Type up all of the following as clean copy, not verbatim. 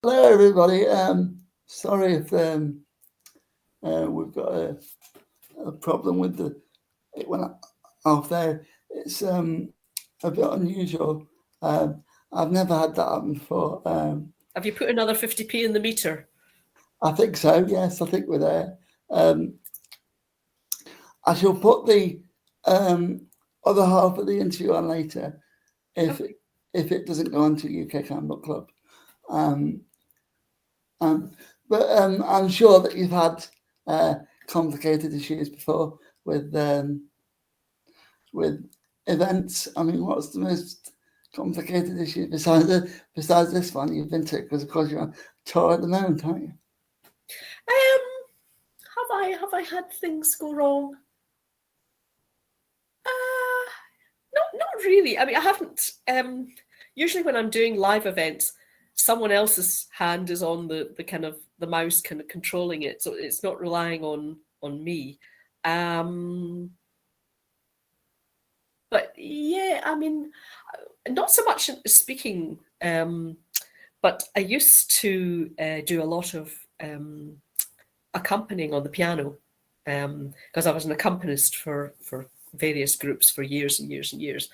Hello, everybody. Sorry if we've got a problem with it went off there. It's a bit unusual. I've never had that happen before. Have you put another 50p in the meter? I think so. Yes, I think we're there. I shall put the other half of the interview on later if Okay. if it doesn't go on to UK Clan Book Club. Um, um, but I'm sure that you've had uh, complicated issues before with with events. I mean, what's the most complicated issue besides this one you've been to? Because of course you're on tour at the moment, aren't you? Have I had things go wrong? Uh, not really. I mean, I haven't. Usually, when I'm doing live events, someone else's hand is on the kind of the mouse, kind of controlling it, so it's not relying on me. Um, but yeah, I mean, not so much speaking, but I used to do a lot of accompanying on the piano because I was an accompanist for various groups for years and years and years.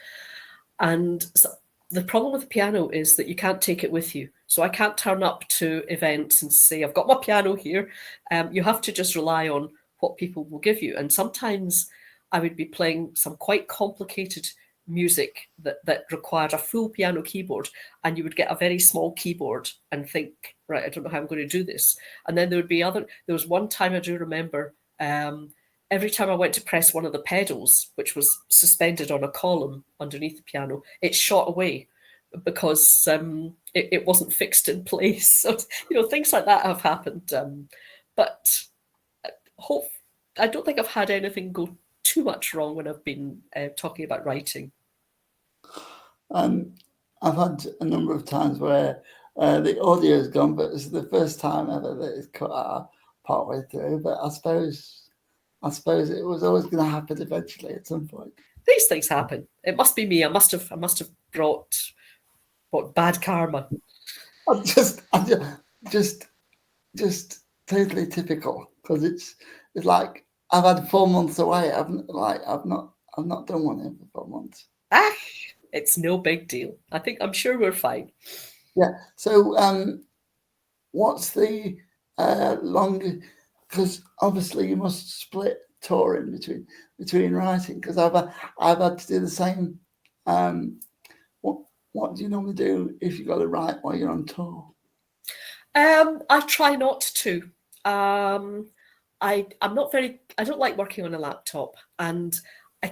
And so the problem with the piano is that you can't take it with you. So I can't turn up to events and say, I've got my piano here. You have to just rely on what people will give you. And sometimes I would be playing some quite complicated music that required a full piano keyboard, and you would get a very small keyboard and think, right, I don't know how I'm going to do this. And then there was one time I do remember, every time I went to press one of the pedals, which was suspended on a column underneath the piano, it shot away because it wasn't fixed in place. So, things like that have happened. But hope I don't think I've had anything go too much wrong when I've been talking about writing. Um, I've had a number of times where the audio is gone, but it's the first time ever that it's cut out partway through. But I suppose it was always going to happen eventually at some point. These things happen. It must be me. I must have brought what bad karma. I'm just just totally typical because it's like I've had 4 months away. I've not done one in for 4 months. Ah, it's no big deal. I'm sure we're fine. Yeah. So what's the long? Because obviously you must split touring between writing. Because I've had to do the same. Um, what what do you normally do if you got to write while you're on tour? I try not to. Um, I'm not very. I don't like working on a laptop, and I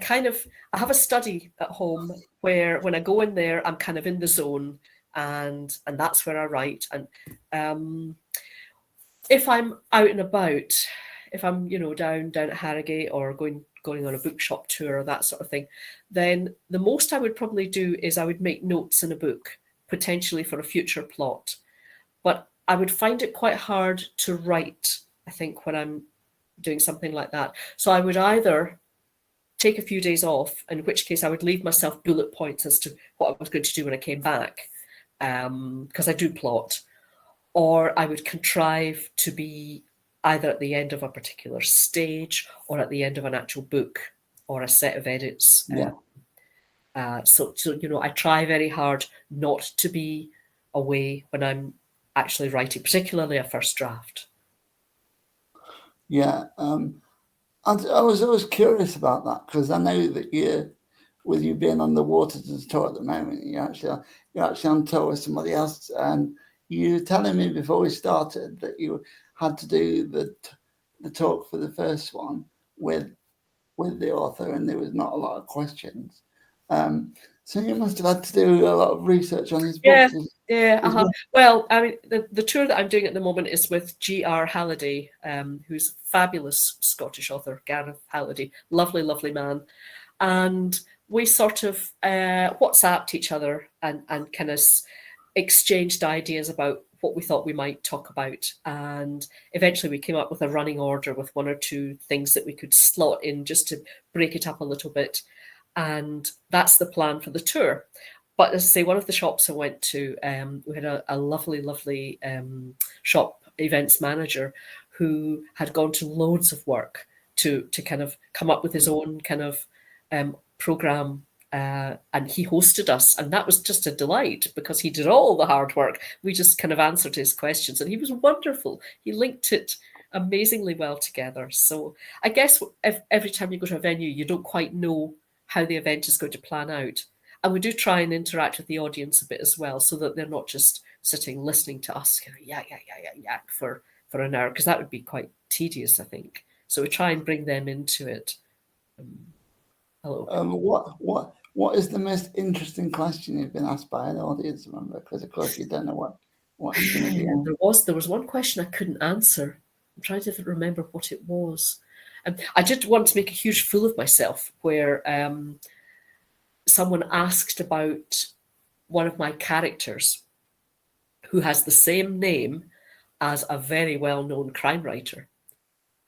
have a study at home where when I go in there, I'm kind of in the zone, and that's where I write. And um, if I'm out and about, if I'm down at Harrogate or going on a bookshop tour or that sort of thing, then the most I would probably do is I would make notes in a book, potentially for a future plot. But I would find it quite hard to write, I think, when I'm doing something like that. So I would either take a few days off, in which case I would leave myself bullet points as to what I was going to do when I came back, because I do plot, or I would contrive to be either at the end of a particular stage or at the end of an actual book or a set of edits. Yeah. So I try very hard not to be away when I'm actually writing, particularly a first draft. Yeah. I was always curious about that because I know that with you being on the Waters tour at the moment, you're actually on tour with somebody else, and you were telling me before we started that you had to do the talk for the first one with with the author, and there was not a lot of questions. Um, so you must have had to do a lot of research on his Yeah, books yeah. as Uh-huh. well. Well, I mean, the tour that I'm doing at the moment is with G.R. Halliday, who's a fabulous Scottish author, Gareth Halliday, lovely, lovely man, and we sort of WhatsApped each other and kind of exchanged ideas about what we thought we might talk about, and eventually we came up with a running order with one or two things that we could slot in just to break it up a little bit, and that's the plan for the tour. But as I say, one of the shops I went to, we had a lovely, lovely shop events manager who had gone to loads of work to kind of come up with his own kind of program. And he hosted us, and that was just a delight because he did all the hard work. We just kind of answered his questions, and he was wonderful. He linked it amazingly well together. So I guess if every time you go to a venue, you don't quite know how the event is going to plan out. And we do try and interact with the audience a bit as well, so that they're not just sitting listening to us, yeah, for an hour, because that would be quite tedious, I think. So we try and bring them into it. Hello. What is the most interesting question you've been asked by an audience member? Because of course you don't know what it's going to be. There was one question I couldn't answer. I'm trying to remember what it was. I did want to make a huge fool of myself, where someone asked about one of my characters who has the same name as a very well-known crime writer.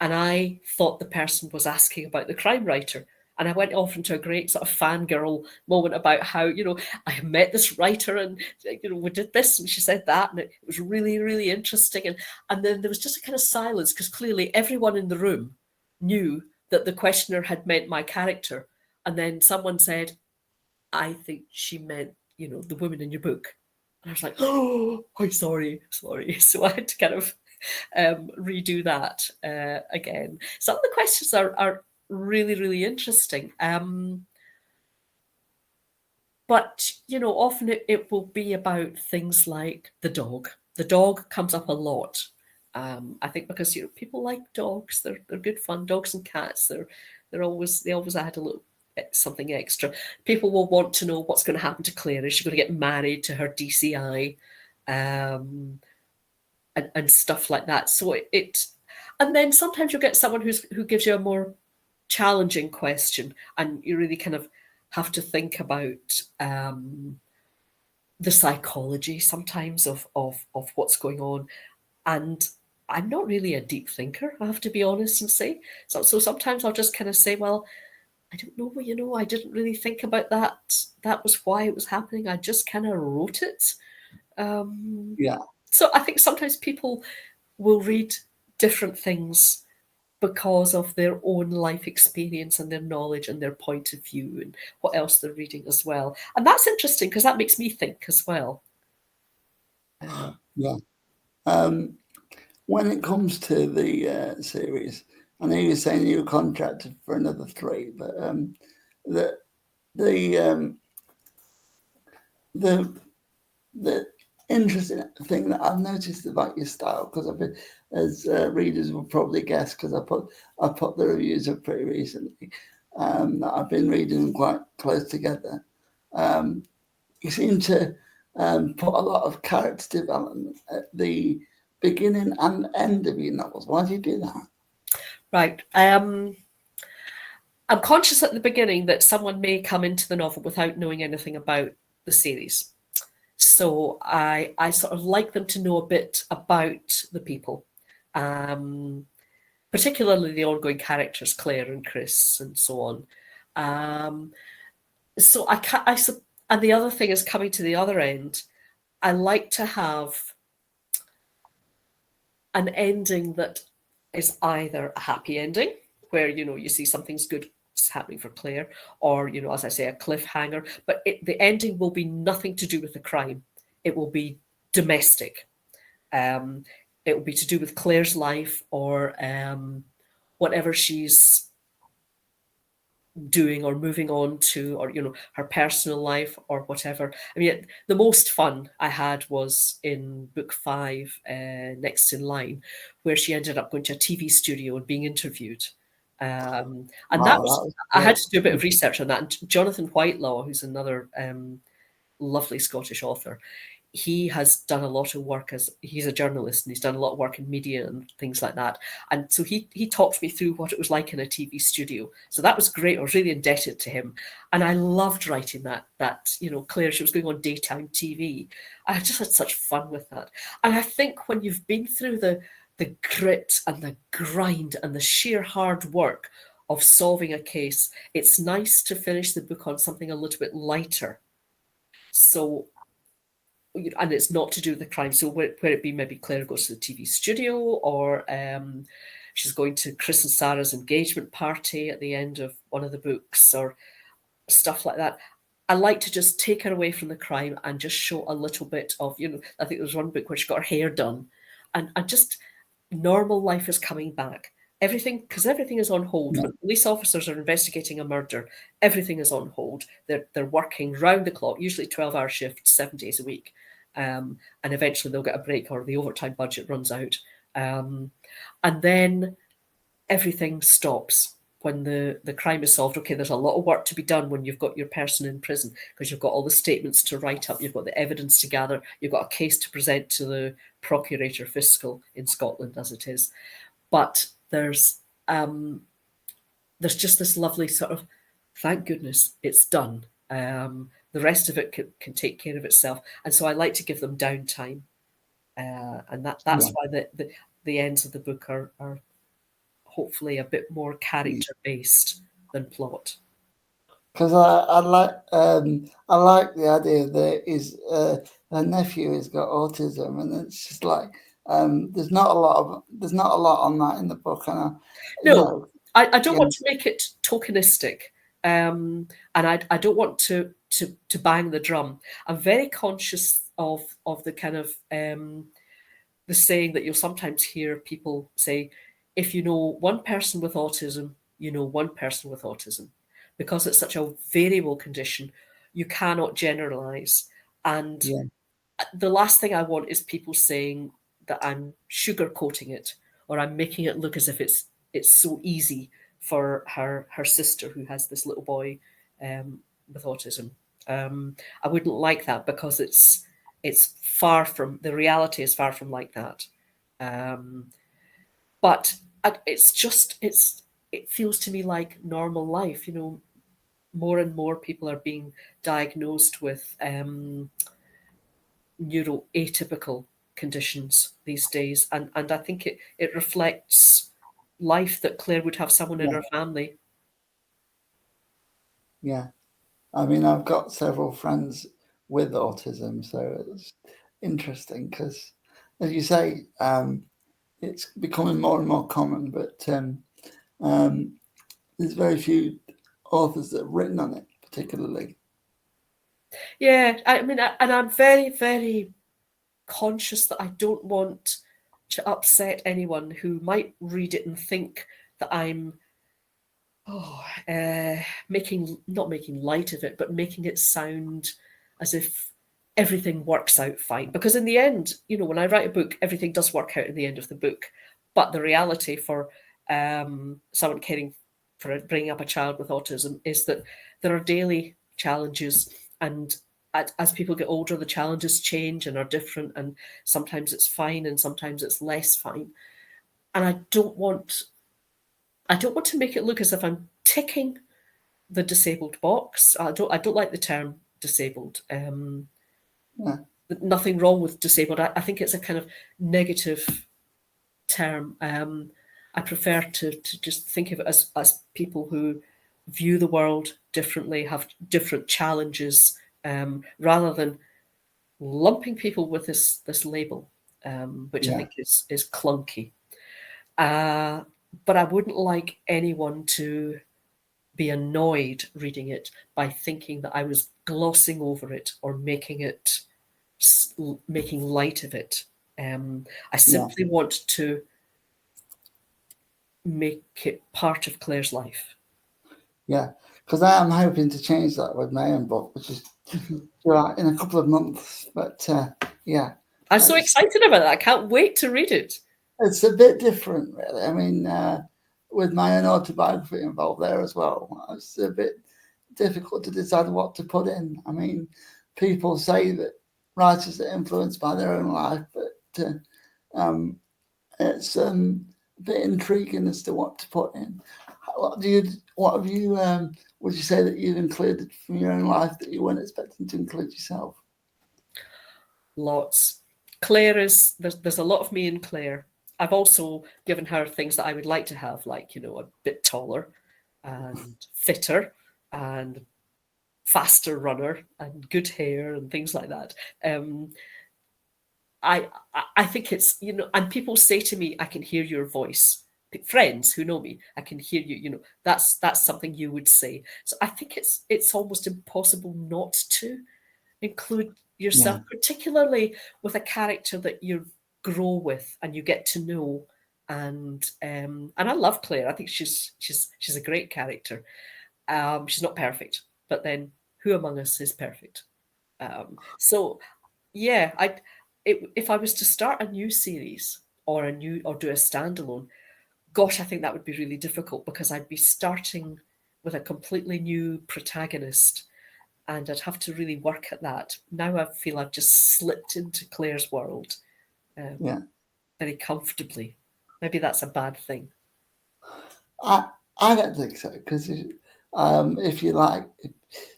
And I thought the person was asking about the crime writer. And I went off into a great sort of fangirl moment about how, I met this writer and, we did this and she said that. And it was really, really interesting. And then there was just a kind of silence because clearly everyone in the room knew that the questioner had meant my character. And then someone said, I think she meant, the woman in your book. And I was like, oh, sorry. So I had to kind of redo that again. Some of the questions are really, really interesting. But, often it will be about things like the dog. The dog comes up a lot. I think because, people like dogs. They're good fun. Dogs and cats, they always add a little something extra. People will want to know what's going to happen to Claire. Is she going to get married to her DCI? And stuff like that. So and then sometimes you'll get someone who gives you a more challenging question, and you really kind of have to think about the psychology sometimes of what's going on. And I'm not really a deep thinker, I have to be honest and say. So sometimes I'll just kind of say, well, I don't know, I didn't really think about that. That was why it was happening. I just kind of wrote it. Yeah. So I think sometimes people will read different things because of their own life experience and their knowledge and their point of view and what else they're reading as well. And that's interesting because that makes me think as well. Yeah. When it comes to the series, I know you're saying you were contracted for another 3, but the interesting thing that I've noticed about your style, because I've been, as readers will probably guess, because I put the reviews up pretty recently, that I've been reading them quite close together. You seem to put a lot of character development at the beginning and end of your novels. Why do you do that? Right. I'm conscious at the beginning that someone may come into the novel without knowing anything about the series. So I sort of like them to know a bit about the people, particularly the ongoing characters, Claire and Chris and so on. So and the other thing is, coming to the other end, I like to have an ending that is either a happy ending, where, you see something's good happening for Claire, or, as I say, a cliffhanger, but the ending will be nothing to do with the crime. It will be domestic. It will be to do with Claire's life, or whatever she's doing or moving on to, or her personal life or whatever. I mean, the most fun I had was in book 5, Next in Line, where she ended up going to a TV studio and being interviewed. And that was I had to do a bit of research on that. And Jonathan Whitelaw, who's another lovely Scottish author, he has done a lot of work he's a journalist, and he's done a lot of work in media and things like that. And so he talked me through what it was like in a TV studio. So that was great. I was really indebted to him. And I loved writing that Claire, she was going on daytime TV. I just had such fun with that. And I think when you've been through the grit and the grind and the sheer hard work of solving a case, it's nice to finish the book on something a little bit lighter. So, and it's not to do with the crime. So where it be maybe Claire goes to the TV studio, or she's going to Chris and Sarah's engagement party at the end of one of the books, or stuff like that. I like to just take her away from the crime and just show a little bit of, I think there was one book where she got her hair done, and just normal life is coming back. Because everything is on hold. Yeah. When police officers are investigating a murder, everything is on hold. They're working round the clock, usually 12-hour shifts, 7 days a week. And eventually they'll get a break, or the overtime budget runs out. And then everything stops when the crime is solved. Okay, there's a lot of work to be done when you've got your person in prison, because you've got all the statements to write up, you've got the evidence to gather, you've got a case to present to the Procurator Fiscal in Scotland, as it is. But there's just this lovely sort of, thank goodness it's done. The rest of it can take care of itself. And so I like to give them downtime. And that's why the ends of the book are hopefully a bit more character-based than plot. Because I like the idea that her nephew has got autism, and it's just like there's not a lot on that in the book. And I don't want to make it tokenistic, and I don't want to bang the drum. I'm very conscious of the kind of the saying that you'll sometimes hear people say, if you know one person with autism, you know one person with autism. Because it's such a variable condition, you cannot generalize. And the last thing I want is people saying that I'm sugarcoating it, or I'm making it look as if it's so easy for her sister, who has this little boy with autism. I wouldn't like that, because it's far from, the reality is far from like that. But it feels to me like normal life. More and more people are being diagnosed with neuroatypical conditions these days. And I think it reflects life, that Claire would have someone in her family. Yeah. I mean, I've got several friends with autism, so it's interesting because, as you say, it's becoming more and more common, but there's very few authors that have written on it, particularly. Yeah, I mean, and I'm very, very conscious that I don't want to upset anyone who might read it and think that I'm not making light of it, but making it sound as if everything works out fine. Because in the end, when I write a book, everything does work out in the end of the book. But the reality for someone caring for bringing up a child with autism is that there are daily challenges, and as people get older, the challenges change and are different, and sometimes it's fine and sometimes it's less fine. And I don't want to make it look as if I'm ticking the disabled box. I don't like the term disabled. Nothing wrong with disabled. I think it's a kind of negative term. I prefer to just think of it as people who view the world differently, have different challenges, rather than lumping people with this label, which I think is clunky. But I wouldn't like anyone to be annoyed reading it by thinking that I was glossing over it or making light of it. I simply want to make it part of Claire's life. Yeah, because I am hoping to change that with my own book, which is in a couple of months. But I'm so excited about that. I can't wait to read it. It's a bit different, really. I mean, with my own autobiography involved there as well, it's a bit difficult to decide what to put in. I mean, people say that writers are influenced by their own life, but it's a bit intriguing as to what to put in. Would you say that you've included from your own life that you weren't expecting to include yourself? Lots. Claire there's a lot of me in Claire. I've also given her things that I would like to have, like, a bit taller and fitter and faster runner and good hair and things like that. I think it's, and people say to me, I can hear your voice. Friends who know me, I can hear you. That's something you would say. So I think it's almost impossible not to include yourself, particularly with a character that you grow with and you get to know. And I love Claire. I think she's a great character. She's not perfect, but then who among us is perfect? So yeah, if I was to start a new series or do a standalone, gosh, I think that would be really difficult because I'd be starting with a completely new protagonist and I'd have to really work at that. Now I feel I've just slipped into Claire's world very comfortably. Maybe that's a bad thing. I don't think so, because if you like,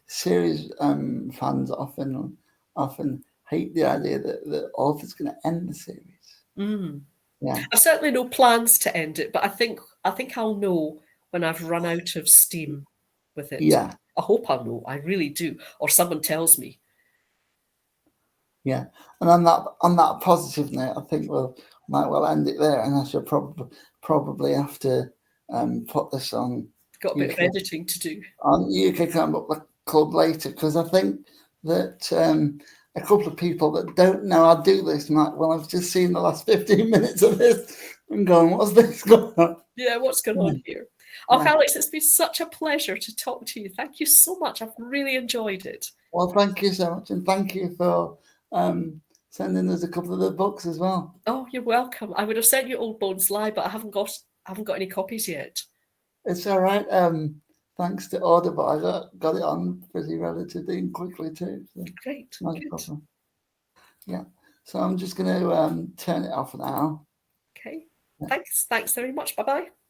series fans often hate the idea that the author's going to end the series. Yeah, I've certainly no plans to end it, but I think I'll know when I've run out of steam with it. yeah, I hope I'll know. I really do, or someone tells me. yeah. And on that positive note, I think we might well end it there, and I should probably have to put this on. Got a bit of editing to do on UK Comic Book Club later, because I think that a couple of people that don't know I do this might have just seen the last 15 minutes of this and going, what's this going on? Yeah, what's going on here? Oh, Alex, it's been such a pleasure to talk to you. Thank you so much. I've really enjoyed it. Well, thank you so much, and thank you for sending us a couple of the books as well. Oh, you're welcome. I would have sent you Old Bones Lie, but I haven't got any copies yet. It's all right. Thanks to Audible, I got it on pretty relatively quickly too. So great. No Good. problem. Yeah. So I'm just going to turn it off now. Okay. Yeah. Thanks very much. Bye-bye.